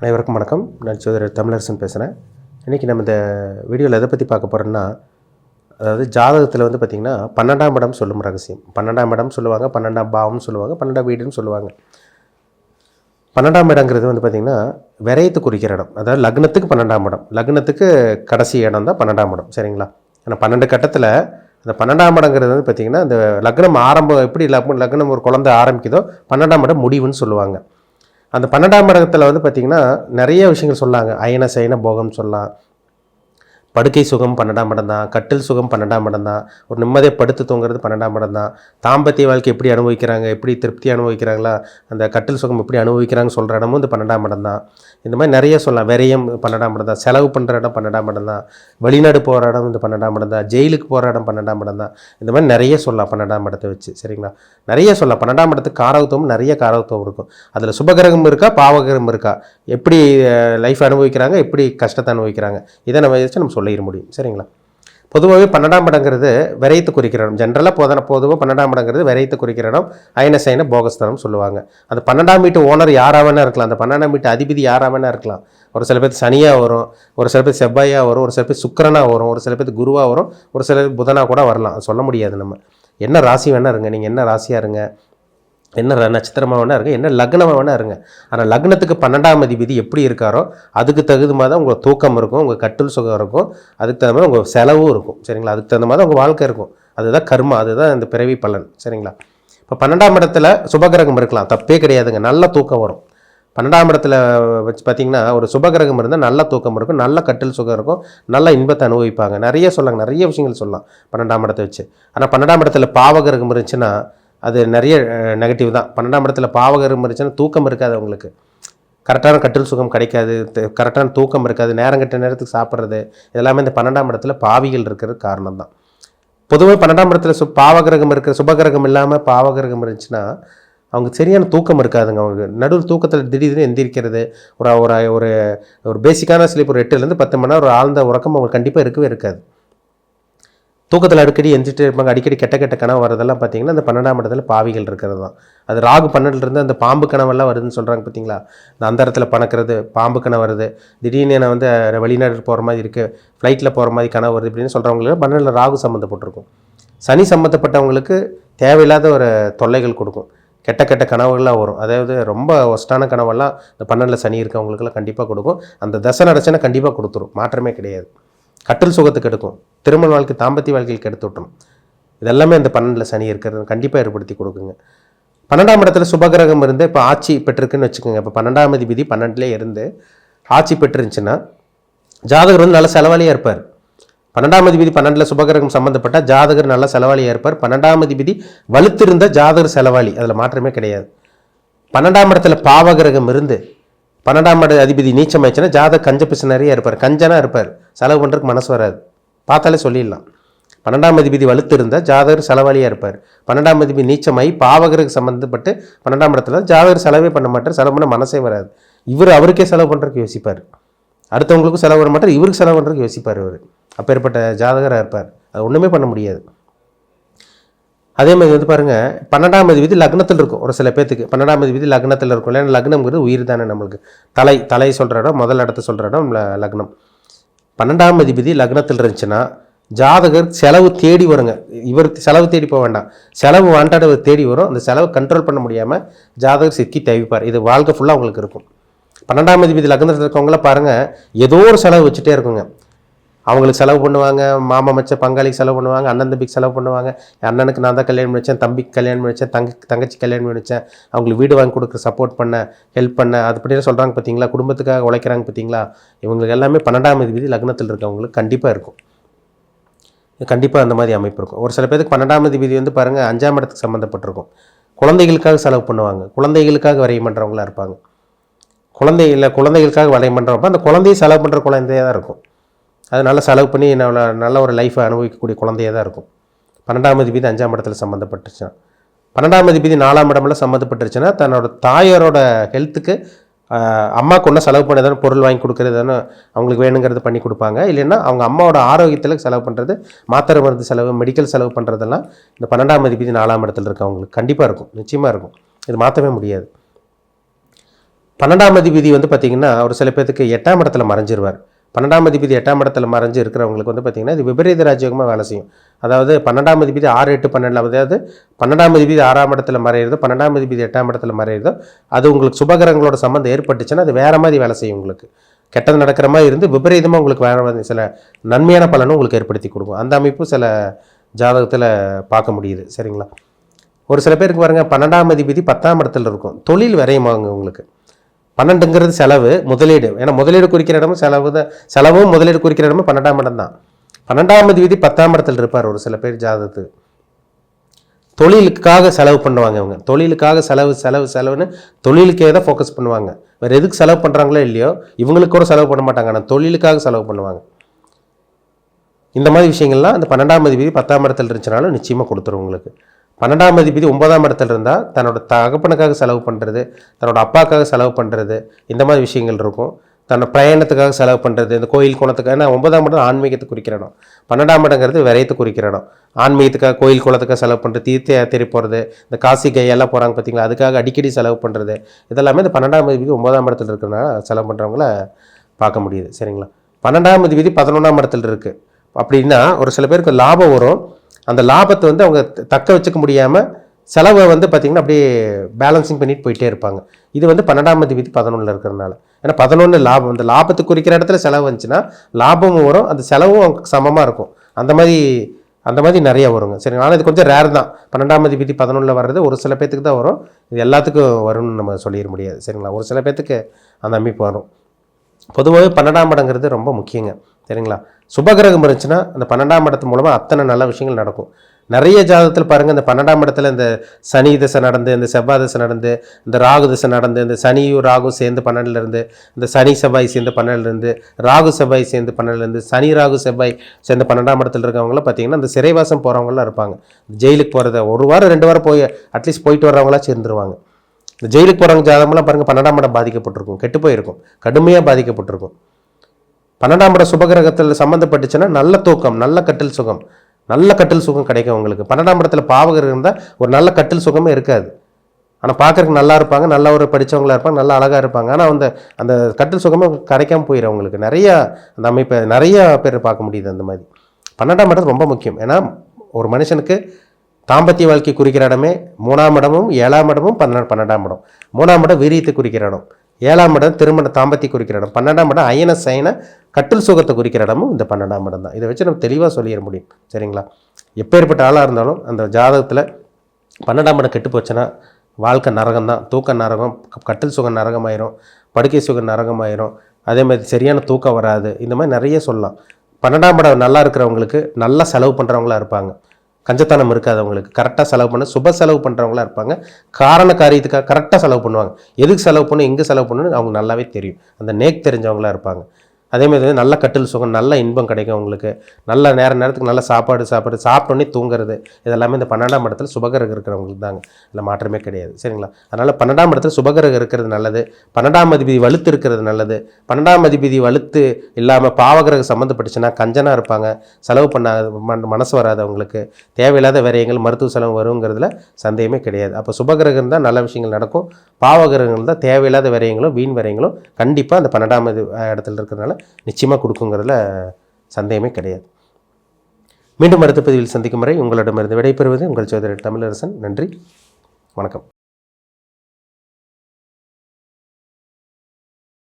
அனைவருக்கும் வணக்கம். நான் ஜோதிடர் தமிழரசன் பேசுகிறேன். இன்றைக்கி நம்ம இந்த வீடியோவில் எதை பற்றி பார்க்க போகிறோன்னா, அதாவது ஜாதகத்தில் வந்து பார்த்திங்கன்னா 12ஆம் இடம் சொல்லும் ரகசியம். 12ஆம் இடம் சொல்லுவாங்க, 12ஆம் பாவம்னு சொல்லுவாங்க, 12ஆம் வீடுன்னு சொல்லுவாங்க. 12ஆம் இடங்கிறது வந்து பார்த்திங்கன்னா விரயத்தை குறிக்கிற இடம். அதாவது லக்னத்துக்கு 12ஆம் இடம், லக்னத்துக்கு கடைசி இடம் தான் 12ஆம் இடம். சரிங்களா? ஆனால் 12 கட்டத்தில் அந்த 12ஆம் இடங்கிறது வந்து பார்த்திங்கன்னா அந்த லக்னம் ஆரம்பம் எப்படி லக்னம் ஒரு குழந்தை ஆரம்பிக்குதோ 12ஆம் இடம் முடிவுன்னு சொல்லுவாங்க. அந்த 12ஆம் இடத்துல வந்து பார்த்திங்கன்னா நிறைய விஷயங்கள் சொல்லாங்க. அயன சயன போகம் சொல்லலாம். படுக்கை சுகம் 12ஆம் இடம் தான், கட்டில் சுகம் 12ஆம் இடம் தான், ஒரு நிம்மதியை படுத்து தூங்குறது 12ஆம் இடம் தான், தாம்பத்திய வாழ்க்கை எப்படி அனுபவிக்கிறாங்க, எப்படி திருப்தி அனுபவிக்கிறாங்களா, அந்த கட்டில் சுகம் எப்படி அனுபவிக்கிறாங்க சொல்கிற இடமும் இந்த 12ஆம் இடம் தான். இந்த மாதிரி நிறைய சொல்லலாம். விரயம் 12ஆம் இடம் தான், செலவு பண்ணுற இடம் 12ஆம் இடம் தான், வெளிநாடு போகிற இடம் இந்த 12ஆம் இடம் தான், ஜெயிலுக்கு போகிற இடம் 12ஆம் இடம் தான். இந்த மாதிரி நிறைய சொல்லலாம் 12ஆம் இடத்தை வச்சு. சரிங்களா? நிறைய சொல்லலாம். 12ஆம் இடத்துக்கு காரகத்துவம் நிறைய காரகத்துவம் இருக்கும். அதில் சுபகிரகம் இருக்கா, பாவகிரகம் இருக்கா, எப்படி லைஃப் அனுபவிக்கிறாங்க, எப்படி கஷ்டத்தை அனுபவிக்கிறாங்க, இதை நம்ம வச்சு நம்ம சொல்லிட முடியும். சரிங்களா? பொதுவாகவே 12ஆம் இடங்கிறது விரயத்தை குறிக்கிற இடம். ஜென்ரலாக பொதுவாக 12ஆம் இடங்கிறது விரயத்தை குறிக்கிற இடம். அயன சயன போகஸ்தானம் சொல்லுவாங்க. அந்த 12ஆம் வீட்டு ஓனர் யாராக வேணா இருக்கலாம், அந்த 12ஆம் வீட்டு அதிபதி யாராக வேணா இருக்கலாம். ஒரு சில பேர் சனியாக வரும், ஒரு சில பேர் செவ்வாயாக வரும், ஒரு சில பேர் சுக்கிரனாக வரும், ஒரு சில பேர் குருவாக வரும், ஒரு சில பேர் புதனாக கூட வரலாம். சொல்ல முடியாது. நம்ம என்ன ராசி வேணா இருங்க, நீங்கள் என்ன ராசியாக இருங்க, என்ன நட்சத்திரமாக வேணா இருங்க, என்ன லக்னமாக வேணா இருங்க. ஆனால் லக்னத்துக்கு 12ஆம் அதிபதி எப்படி இருக்காரோ அதுக்கு தகுந்த மாதிரி தான் உங்கள் தூக்கம் இருக்கும், உங்கள் கட்டில் சுகம் இருக்கும், அதுக்கு தகுந்த மாதிரி உங்கள் செலவும் இருக்கும். சரிங்களா? அதுக்கு தகுந்த மாதிரி உங்கள் வாழ்க்கை இருக்கும். அதுதான் கர்மா, அதுதான் இந்த பிறவி பலன். சரிங்களா? இப்போ 12ஆம் இடத்துல சுபகிரகம் இருக்கலாம், தப்பே கிடையாதுங்க. நல்ல தூக்கம் வரும். 12ஆம் இடத்துல வச்சு பார்த்திங்கன்னா ஒரு சுபகிரகம் இருந்தால் நல்ல தூக்கம் இருக்கும், நல்ல கட்டில் சுகம் இருக்கும், நல்ல இன்பத்தை அனுபவிப்பாங்க. நிறைய சொல்லாங்க, நிறைய விஷயங்கள் சொல்லலாம் 12ஆம் இடத்தை வச்சு. ஆனால் 12ஆம் இடத்துல பாவகிரகம் இருந்துச்சுன்னா அது நிறைய நெகட்டிவ் தான். 12ஆம் இடத்துல பாவகிரகம் இருந்துச்சுன்னா தூக்கம் இருக்காது அவங்களுக்கு, கரெக்டான கட்டில் சுகம் கிடைக்காது, கரெக்டான தூக்கம் இருக்காது, நேரங்கட்ட நேரத்துக்கு சாப்பிட்றது, இதெல்லாமே இந்த 12ஆம் இடத்துல பாவிகள் இருக்கிறது காரணம் தான். பொதுவாக 12ஆம் இடத்துல பாவகிரகம் இருக்கிற சுபகிரகம் இல்லாமல் பாவகிரகம் இருந்துச்சுன்னா அவங்க சரியான தூக்கம் இருக்காதுங்க. அவங்க நடுவில் தூக்கத்தில் திடீர்னு எந்திரிக்கிறது, ஒரு ஒரு ஒரு பேசிக்கான ஸ்லீப் ஒரு 8லேருந்து 10 மணி நேரம் ஒரு ஆழ்ந்த உறக்கம் அவங்களுக்கு கண்டிப்பாக இருக்கவே இருக்காது. தூக்கத்தில் அடிக்கடி எந்திரிட்டு இருப்பாங்க, அடிக்கடி கெட்ட கெட்ட கனவு வரதெல்லாம் பார்த்தீங்கன்னா அந்த 12ஆம் இடத்துல பாவிகள் இருக்கிறது தான். அது ராகு 12லேருந்து அந்த பாம்பு கனவெல்லாம் வருதுன்னு சொல்கிறாங்க பார்த்தீங்களா, அந்த இடத்துல பணக்கிறது, பாம்பு கனவு வருது, திடீர்னு நான் வந்து வெளிநாடு போகிற மாதிரி இருக்குது, ஃப்ளைட்டில் போகிற மாதிரி கனவு வருது இப்படின்னு சொல்கிறவங்களுக்கு 12ல் ராகு சம்மந்தப்பட்டிருக்கும். சனி சம்மந்தப்பட்டவங்களுக்கு தேவையில்லாத ஒரு தொல்லைகள் கொடுக்கும், கெட்ட கெட்ட கனவுகள்லாம் வரும். அதாவது ரொம்ப ஒஸ்டான கனவெல்லாம் இந்த 12ல் சனி இருக்கவங்களுக்குலாம் கண்டிப்பாக கொடுக்கும். அந்த தசை நடச்சுன்னா கண்டிப்பாக கொடுத்துரும், மாற்றமே கிடையாது. கட்டில் சுகத்துக்கு எடுக்கும், திருமண வாழ்க்கை தாம்பத்திய வாழ்க்கைக்கு எடுத்து விட்டணும். இதெல்லாமே இந்த 12ல் சனி இருக்கிறது கண்டிப்பாக ஏற்படுத்தி கொடுக்குங்க. 12ஆம் இடத்துல சுபகிரகம் இருந்து இப்போ ஆட்சி பெற்றிருக்குன்னு வச்சுக்கோங்க. இப்போ 12ஆம் அதிபதி 12லே இருந்து ஆட்சி பெற்றிருந்துச்சுன்னா ஜாதகர் வந்து நல்ல செலவாளியாக இருப்பார். 12ஆம் அதிபதி 12ல் சுபகிரகம் சம்மந்தப்பட்டால் ஜாதகர் நல்ல செலவாளியாக இருப்பார். 12ஆம் அதிபதி வலுத்திருந்த ஜாதகர் செலவாளி, அதில் மாற்றமே கிடையாது. 12ஆம் இடத்துல பாவகிரகம் இருந்து 12ஆம் இட அதிபதி நீச்சமாயிடுச்சுன்னா ஜாதகர் கஞ்ச பிசுனரியாக இருப்பார், கஞ்சனாக இருப்பார், செலவு பண்ணுறதுக்கு மனசு வராது, பார்த்தாலே சொல்லிடலாம். 12ஆம் அதிபதி வலுத்து இருந்தால் ஜாதகர் செலவாளியாக இருப்பார். 12ஆம் அதிபதி நீச்சமாகி பாவகிரகம் சம்மந்தப்பட்டு 12ஆம் இடத்துல ஜாதகர் செலவே பண்ண மாட்டார், செலவு பண்ண மனசே வராது. அவருக்கே செலவு பண்ணுறதுக்கு யோசிப்பார், அடுத்தவங்களுக்கும் செலவு பண்ண மாட்டார், இவருக்கு செலவு பண்ணுறதுக்கு யோசிப்பார். அப்பேற்பட்ட ஜாதகராக இருப்பார். அது ஒன்றுமே பண்ண முடியாது. அதே மாதிரி வந்து பாருங்கள், 12ஆம் அதிபதி லக்னத்தில் இருக்கும். ஒரு சில பேத்துக்கு 12ஆம் அதிபதி லக்னத்தில் இருக்கும். இல்லைன்னா லக்னம்ங்கிறது உயிர் தானே நம்மளுக்கு. தலை சொல்கிற இடம், முதல் இடத்த சொல்கிற இடம் லக்னம். 12ஆம் அதிபதி லக்னத்தில் இருந்துச்சுன்னா ஜாதகர் செலவு தேடி வருங்க. இவருக்கு செலவு தேடி போக வேண்டாம், செலவு வாண்டாட தேடி வரும். அந்த செலவு கண்ட்ரோல் பண்ண முடியாமல் ஜாதகர் சிக்கி தவிப்பார். இது வாழ்க்கை ஃபுல்லாக அவங்களுக்கு இருக்கும். 12ஆம் அதிபதி லக்னத்தில் இருக்கவங்களாம் பாருங்கள், ஏதோ ஒரு செலவு வச்சுட்டே இருக்குங்க. அவங்களுக்கு செலவு பண்ணுவாங்க, மாமா மச்ச பங்காளிக்கு செலவு பண்ணுவாங்க, அண்ணன் தம்பிக்கு செலவு பண்ணுவாங்க. அண்ணனுக்கு நான் தான் கல்யாணம் பண்ணிச்சேன், தம்பிக்கு கல்யாணம் பண்ணிச்சேன், தங்கச்சி கல்யாணம் பண்ணிச்சேன், அவங்களுக்கு வீடு வாங்கி கொடுக்க சப்போர்ட் பண்ண, ஹெல்ப் பண்ண, அது அப்படின்னு சொல்கிறாங்க பார்த்தீங்களா, குடும்பத்துக்காக உழைக்கிறாங்க பார்த்தீங்களா. இவங்களுக்கு எல்லாமே 12ஆம் அதிபதி லக்னத்தில் இருக்கவங்களுக்கு கண்டிப்பாக இருக்கும். கண்டிப்பாக அந்த மாதிரி அமைப்பு இருக்கும். ஒரு சில பேருக்கு 12ஆம் அதிபதி வந்து பாருங்கள் 5ஆம் இடத்துக்கு சம்மந்தப்பட்டிருக்கும். குழந்தைகளுக்காக செலவு பண்ணுவாங்க, குழந்தைகளுக்காக வரையம் பண்ணுறவங்களாக இருப்பாங்க. குழந்தைகளுக்காக வரையம் பண்ணுறப்ப அந்த குழந்தையை செலவு பண்ணுற குழந்தையாக தான் இருக்கும். அதனால செலவு பண்ணி நல்ல ஒரு லைஃப்பை அனுபவிக்கக்கூடிய குழந்தையாக தான் இருக்கும். 12ஆம் அதிபதி 5ஆம் இடத்துல சம்மந்தப்பட்டுச்சுன்னா. 12ஆம் அதிபதி 4ஆம் இடம்ல சம்மந்தப்பட்டுருச்சுன்னா தன்னோட தாயாரோட ஹெல்த்துக்கு அம்மாவுக்கு ஒன்றா செலவு பண்ண தானே பொருள் வாங்கி கொடுக்குறது தானே அவங்களுக்கு வேணுங்கிறது பண்ணி கொடுப்பாங்க. இல்லைன்னா அவங்க அம்மாவோட ஆரோக்கியத்தில் செலவு பண்ணுறது, மாத்திரை மருந்து செலவு, மெடிக்கல் செலவு பண்ணுறதெல்லாம் இந்த 12ஆம் அதிபதி 4ஆம் இடத்துல இருக்கவங்களுக்கு கண்டிப்பாக இருக்கும், நிச்சயமாக இருக்கும். இது மாற்றவே முடியாது. 12ஆம் அதிபதி வந்து பார்த்திங்கன்னா ஒரு சில பேருக்கு 8ஆம் இடத்துல மறைஞ்சிருவார். 12ஆம் அதிபதி 8ஆம் இடத்துல மறைஞ்சு இருக்கிறவங்களுக்கு வந்து பார்த்திங்கன்னா இது விபரீத ராஜயோகமாக வேலை செய்யும். அதாவது 12ஆம் அதிபதி 6, 8, 12, அதாவது 12ஆம் அதிபதி 6ஆம் இடத்துல மறையிறதோ 12ஆம் அதிபதி 8ஆம் இடத்துல மறையிறதோ அது உங்களுக்கு சுபகிரகங்களோட சம்பந்தம் ஏற்பட்டுச்சுன்னா அது வேறு மாதிரி வேலை செய்யும். உங்களுக்கு கெட்டது நடக்கிற மாதிரி இருந்து விபரீதமாக உங்களுக்கு வேறு சில நன்மையான பலனும் உங்களுக்கு ஏற்படுத்தி கொடுக்கும். அந்த அமைப்பு சில ஜாதகத்தில் பார்க்க முடியுது. சரிங்களா? ஒரு சில பேருக்கு பாருங்கள் 12ஆம் அதிபதி 10ஆம் இடத்துல இருக்கும். தொழில் விரையுமாங்க உங்களுக்கு. 12ங்கிறது செலவு, முதலீடு. ஏன்னா முதலீடு குறிக்கிற இடமும் செலவு தான். செலவும் முதலீடு குறிக்கிற இடமும் 12ஆம் இடம் தான். 12ஆம் அதிபதி 10ஆம் இடத்துல இருப்பார் ஒரு சில பேர் ஜாதகத்துக்கு. தொழிலுக்காக செலவு பண்ணுவாங்க இவங்க. தொழிலுக்காக செலவுன்னு தொழிலுக்கே தான் ஃபோக்கஸ் பண்ணுவாங்க. வேறு எதுக்கு செலவு பண்ணுறாங்களோ இல்லையோ இவங்களுக்கு கூட செலவு பண்ண மாட்டாங்க. ஆனால் தொழிலுக்காக செலவு பண்ணுவாங்க. இந்த மாதிரி விஷயங்கள்லாம் அந்த 12ஆம் அதிபதி 10ஆம் இடத்துல இருந்துச்சுனாலும் நிச்சயமாக கொடுத்துரும் உங்களுக்கு. 12ஆம் அதிபதி 9ஆம் இடத்துல இருந்தால் தன்னோட தகப்பனுக்காக செலவு பண்ணுறது, தன்னோட அப்பாவுக்காக செலவு பண்ணுறது, இந்த மாதிரி விஷயங்கள் இருக்கும். தன்னோட பிரயாணத்துக்காக செலவு பண்ணுறது, இந்த கோயில் குளத்துக்காக. ஏன்னா 9ஆம் இடம் ஆன்மீகத்தை குறிக்கிற இடம், 12ஆம் இடங்கிறது விரயத்தை குறிக்கிற இடம். ஆன்மீகத்துக்காக கோயில் குளத்துக்காக செலவு பண்ணுறது, தீர்த்த யாத்திரை போகிறது, இந்த காசி கையெல்லாம் போகிறாங்க பார்த்தீங்களா, அதுக்காக அடிக்கடி செலவு பண்ணுறது, இதெல்லாமே இந்த 12ஆம் அதிபதி 9ஆம் இடத்துல இருக்கிறனால செலவு பண்ணுறவங்கள பார்க்க முடியுது. சரிங்களா? 12ஆம் அதிபதி 11ஆம் இடத்துல இருக்குது அப்படின்னா ஒரு சில பேருக்கு லாபம் வரும். அந்த லாபத்தை வந்து அவங்க தக்க வச்சுக்க முடியாமல் செலவை வந்து பார்த்திங்கன்னா அப்படியே பேலன்சிங் பண்ணிட்டு போயிட்டே இருப்பாங்க. இது வந்து 12ஆம் அதிபதி 11ல் இருக்கிறதுனால. ஏன்னா 11 லாபம், அந்த லாபத்தை குறிக்கிற இடத்துல செலவு வந்துச்சுன்னா லாபமும் வரும், அந்த செலவும் அவங்களுக்கு சமமாக இருக்கும். அந்த மாதிரி நிறைய வருங்க. சரி, ஆனால் இது கொஞ்சம் ரேர் தான். 12ஆம் அதிபதி 11ல் வர்றது ஒரு சில பேத்துக்கு தான் வரும். இது எல்லாத்துக்கும் வரும்னு நம்ம சொல்லிட முடியாது. சரிங்களா? ஒரு சில பேத்துக்கு அந்த அமைப்பு வரும். பொதுவாகவே 12ஆம் இடங்கிறது ரொம்ப முக்கியங்க. சரிங்களா? சுபகிரகம் இருந்துச்சுன்னா அந்த 12ஆம் இடத்து மூலமாக அத்தனை நல்ல விஷயங்கள் நடக்கும். நிறைய ஜாதகத்தில் பாருங்கள், இந்த 12ஆம் இடத்துல இந்த சனி திசை நடந்து, இந்த செவ்வாய் திசை நடந்து, இந்த ராகு திசை நடந்து, இந்த சனியும் ராகு சேர்ந்து 12லேருந்து, இந்த சனி செவ்வாய் சேர்ந்து 12லேருந்து, ராகு செவ்வாய் சேர்ந்து 12லேருந்து, சனி ராகு செவ்வாய் சேர்ந்து 12ஆம் இடத்துல இருக்கவங்களாம் பார்த்தீங்கன்னா இந்த சிறைவாசம் போகிறவங்களாம் இருப்பாங்க. ஜெயிலுக்கு போகிறத 1 வாரம் 2 வாரம் போய் அட்லீஸ்ட் போயிட்டு வர்றவங்களாம் சேர்ந்துருவாங்க. இந்த ஜெயிலுக்கு போகிறவங்க ஜாதகம்லாம் பாருங்கள் 12ஆம் இடம் பாதிக்கப்பட்டிருக்கும், கெட்டு போயிருக்கும், கடுமையாக பாதிக்கப்பட்டிருக்கும். 12ஆம் இடம் சுபகிரகத்தில் சம்மந்தப்பட்டுச்சுன்னா நல்ல தூக்கம், நல்ல கட்டில் சுகம், நல்ல கட்டில் சுகம் கிடைக்கும் உங்களுக்கு. 12ஆம் இடத்துல பாவகிரகம் இருந்தால் ஒரு நல்ல கட்டில் சுகமே இருக்காது. ஆனால் பார்க்குறதுக்கு நல்லா இருப்பாங்க, நல்ல ஒரு படித்தவங்களாக இருப்பாங்க, நல்லா அழகாக இருப்பாங்க. ஆனால் அந்த கட்டில் சுகமே கிடைக்காமல் போயிடும் அவங்களுக்கு. நிறையா அந்த அமைப்பை நிறையா பேர் பார்க்க முடியுது. அந்த மாதிரி 12ஆம் இடம் ரொம்ப முக்கியம். ஏன்னா ஒரு மனுஷனுக்கு தாம்பத்திய வாழ்க்கை குறிக்கிற இடமே 3ஆம் இடமும் 7ஆம் இடமும் 12ஆம் இடம். 3ஆம் இடம் வீரியத்தை குறிக்கிற இடம், 7ஆம் இடம் திருமண தாம்பத்திய குறிக்கிற இடம், 12ஆம் இடம் அயன சயன கட்டில் சுகத்தை குறிக்கிற இடமும் இந்த 12ஆம் இடம் தான். இதை வச்சு நம்ம தெளிவாக சொல்லிட முடியும். சரிங்களா? எப்பேற்பட்ட ஆளாக இருந்தாலும் அந்த ஜாதகத்தில் 12ஆம் இடம் கெட்டு போச்சுன்னா வாழ்க்கை நரகம் தான். தூக்க நரகம், கட்டில் சுகம் நரகமாயிரும், படுக்கை சுகம் நரகமாயிரும், அதே மாதிரி சரியான தூக்கம் வராது. இந்த மாதிரி நிறைய சொல்லலாம். 12ஆம் இடம் நல்லா இருக்கிறவங்களுக்கு நல்லா செலவு பண்ணுறவங்களா இருப்பாங்க. கஞ்சத்தனம் இருக்காதவங்களுக்கு கரெக்டாக செலவு பண்ண சுப செலவு பண்ணுறவங்களா இருப்பாங்க. காரண காரியத்துக்காக கரெக்டாக செலவு பண்ணுவாங்க. எதுக்கு செலவு பண்ணணும், எங்கே செலவு பண்ணணும்னு அவங்க நல்லாவே தெரியும். அந்த நேக் தெரிஞ்சவங்களா இருப்பாங்க. அதேமாதிரி நல்ல கட்டில் சுகம், நல்ல இன்பம் கிடைக்கும் உங்களுக்கு. நல்ல நேரத்துக்கு நல்ல சாப்பாடு சாப்பிட்டோன்னே தூங்குறது, இதெல்லாமே இந்த 12ஆம் இடத்துல சுபகிரகம் இருக்கிறவங்களுக்கு தாங்க. இல்லை மாற்றமே கிடையாது. சரிங்களா? அதனால் 12ஆம் இடத்துல சுபகிரகம் இருக்கிறது நல்லது. 12ஆம் அதிபதி வலுத்து இருக்கிறது நல்லது. 12ஆம் அதிபதி வலுத்து இல்லாமல் பாவகிரகம் சம்மந்தப்பட்டுச்சுன்னா கஞ்சனாக இருப்பாங்க, செலவு பண்ண மனசு வராது அவங்களுக்கு. தேவையில்லாத விரயங்கள், மருத்துவ செலவு வருங்கிறதுல சந்தேகமே கிடையாது. அப்போ சுபகிரகம் தான் நல்ல விஷயங்கள் நடக்கும், பாவகிரகங்கள் தான் தேவையில்லாத விரயங்களும் வீண் விரயங்களும் கண்டிப்பாக அந்த 12ஆம் இடத்துல இருக்கிறதுனால நிச்சயமாக கொடுக்குங்கிறதுல சந்தேகமே கிடையாது. மீண்டும் அடுத்த பதிவில் சந்திக்கும் வரை உங்களிடமிருந்து விடைபெறுவது உங்கள் சகோதரர் தமிழரசன். நன்றி, வணக்கம்.